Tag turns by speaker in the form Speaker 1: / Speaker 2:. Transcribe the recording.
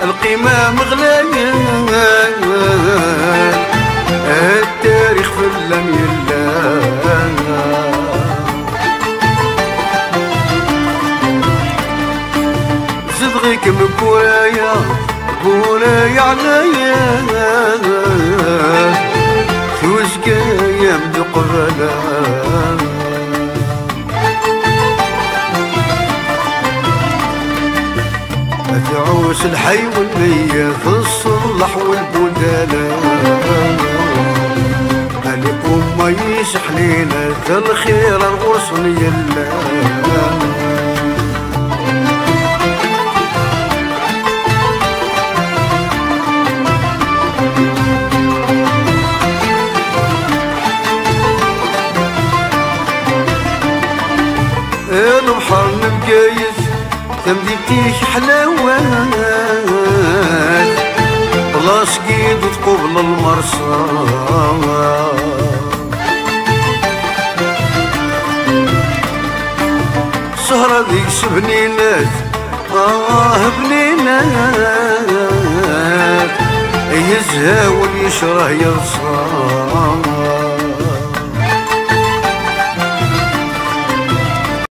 Speaker 1: القيمة مغلاية، التاريخ في اللم يلا. صدقك مكورايا كورايا عليا، توزكايا من قبلا تعوس الحي والميت الصلح والبدالة، عليكم ما يسحلينا الخير الغصن يلا. البحر نبقايس تمديتيش حلاوات، بلاص قيد تقبل المرصى. السهرة ذيك سبنينات بنينات، يزهى واليشره يرصى.